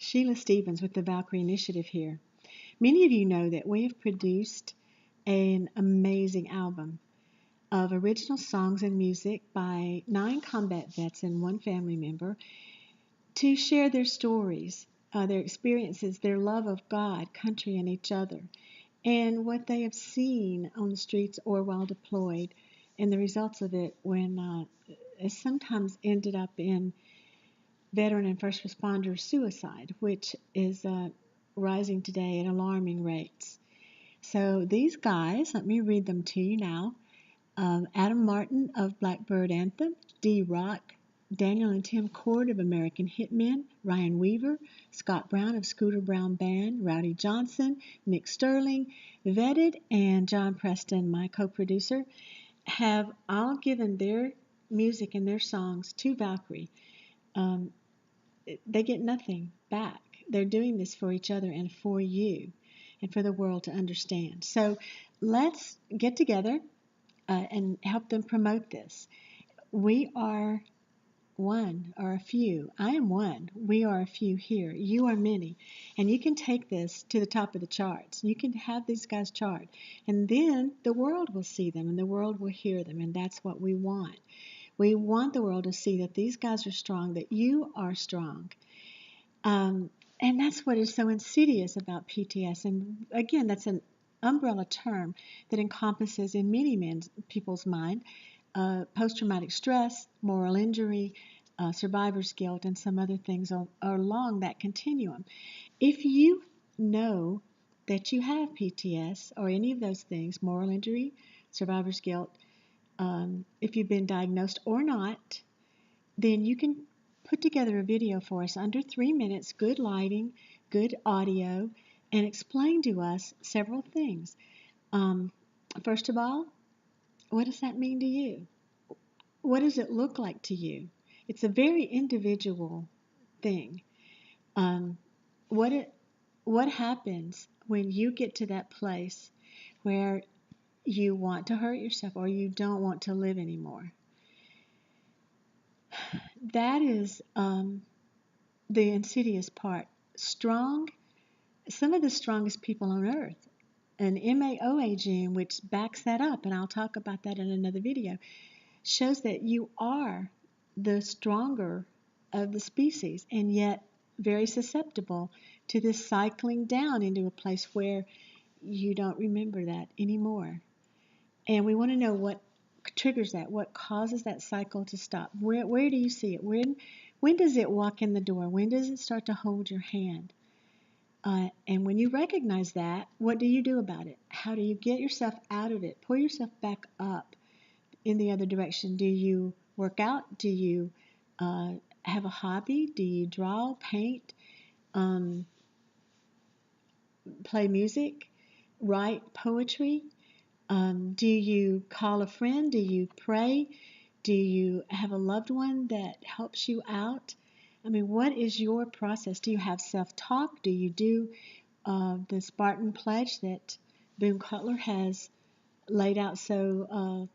SLStephens with the Valkyrie Initiative here. Many of you know that we have produced an amazing album of original songs and music by 9 combat vets and 1 family member to share their stories, their experiences, their love of God, country, and each other, and what they have seen on the streets or while deployed, and the results of it when it sometimes ended up in veteran and first responder suicide, which is rising today at alarming rates. So these guys, let me read them to you now. Adam Martin of Blackbird Anthem, D. Rock, Daniel and Tim Cord of American Hitmen, Ryan Weaver, Scott Brown of Scooter Brown Band, Rowdy Johnson, Nick Sterling, Vetted, and John Preston, my co-producer, have all given their music and their songs to Valkyrie. They get nothing back. They're doing this for each other and for you and for the world to understand. So let's get together and help them promote this. We are one or a few. I am one. We are a few here. You are many. And you can take this to the top of the charts. You can have these guys chart. And then the world will see them and the world will hear them. And that's what we want. We want the world to see that these guys are strong, that you are strong. And that's what is so insidious about PTS. And again, that's an umbrella term that encompasses in many people's mind post-traumatic stress, moral injury, survivor's guilt, and some other things are along that continuum. If you know that you have PTS or any of those things, moral injury, survivor's guilt, if you've been diagnosed or not, then you can put together a video for us under 3 minutes, good lighting, good audio, and explain to us several things. First of all, what does that mean to you? What does it look like to you? It's a very individual thing. What happens when you get to that place where you want to hurt yourself or you don't want to live anymore? That is the insidious part. Strong, some of the strongest people on earth, an MAOA gene which backs that up, and I'll talk about that in another video, shows that you are the stronger of the species and yet very susceptible to this cycling down into a place where you don't remember that anymore. And we want to know what triggers that, what causes that cycle to stop. Where do you see it? When does it walk in the door? When does it start to hold your hand? And when you recognize that, what do you do about it? How do you get yourself out of it? Pull yourself back up in the other direction. Do you work out? Do you have a hobby? Do you draw, paint, play music, write poetry? Do you call a friend? Do you pray? Do you have a loved one that helps you out? I mean, what is your process? Do you have self-talk? Do you do the Spartan pledge that Boone Cutler has laid out so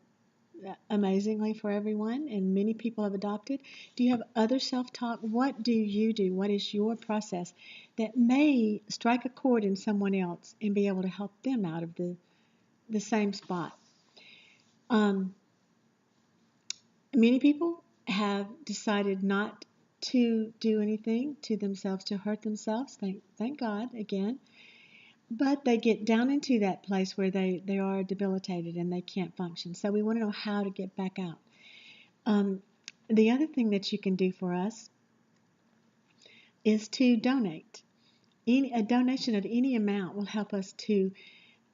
amazingly for everyone and many people have adopted? Do you have other self-talk? What do you do? What is your process that may strike a chord in someone else and be able to help them out of the same spot? Many people have decided not to do anything to themselves, to hurt themselves, thank God, again. But they get down into that place where they are debilitated and they can't function. So we want to know how to get back out. The other thing that you can do for us is to donate. A donation of any amount will help us to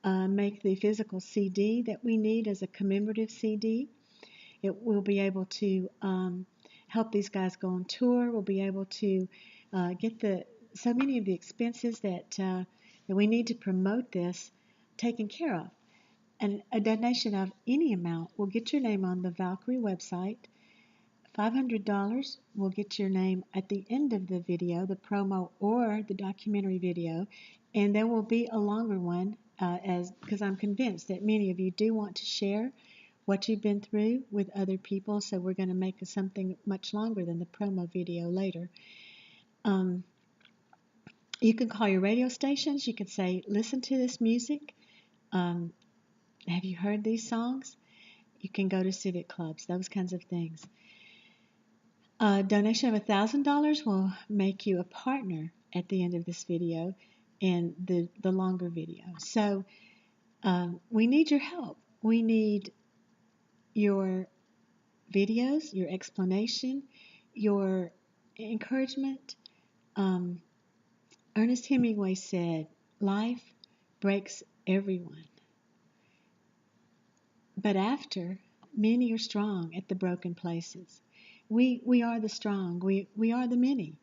make the physical CD that we need as a commemorative CD. It will be able to help these guys go on tour. We'll be able to get so many of the expenses that we need to promote this taken care of. And a donation of any amount will get your name on the Valkyrie website. $500 will get your name at the end of the video, the promo or the documentary video, and there will be a longer one because I'm convinced that many of you do want to share what you've been through with other people, so we're going to make something much longer than the promo video later. You can call your radio stations. You can say, listen to this music. Um, have you heard these songs? You can go to civic clubs, those kinds of things. A donation of $1,000 will make you a partner at the end of this video and the longer video. So we need your help. We need your videos, your explanation, your encouragement. Ernest Hemingway said, life breaks everyone. But after, many are strong at the broken places. We are the strong. We are the many.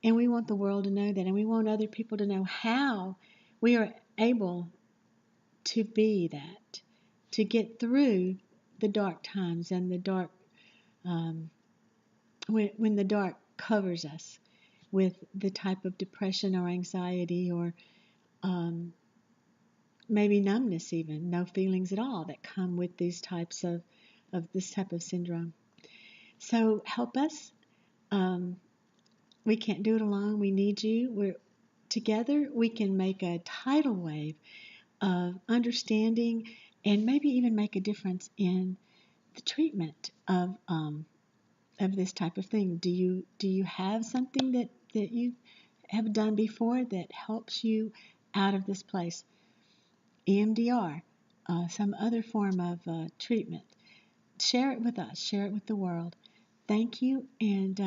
And we want the world to know that. And we want other people to know how we are able to be that, to get through the dark times and the dark, when the dark covers us with the type of depression or anxiety or maybe numbness even, no feelings at all that come with these types of this type of syndrome. So help us. We can't do it alone. We need you. Together we can make a tidal wave of understanding and maybe even make a difference in the treatment of this type of thing. Do you have something that you have done before that helps you out of this place? EMDR, some other form of treatment. Share it with us. Share it with the world. Thank you, and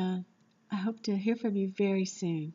I hope to hear from you very soon.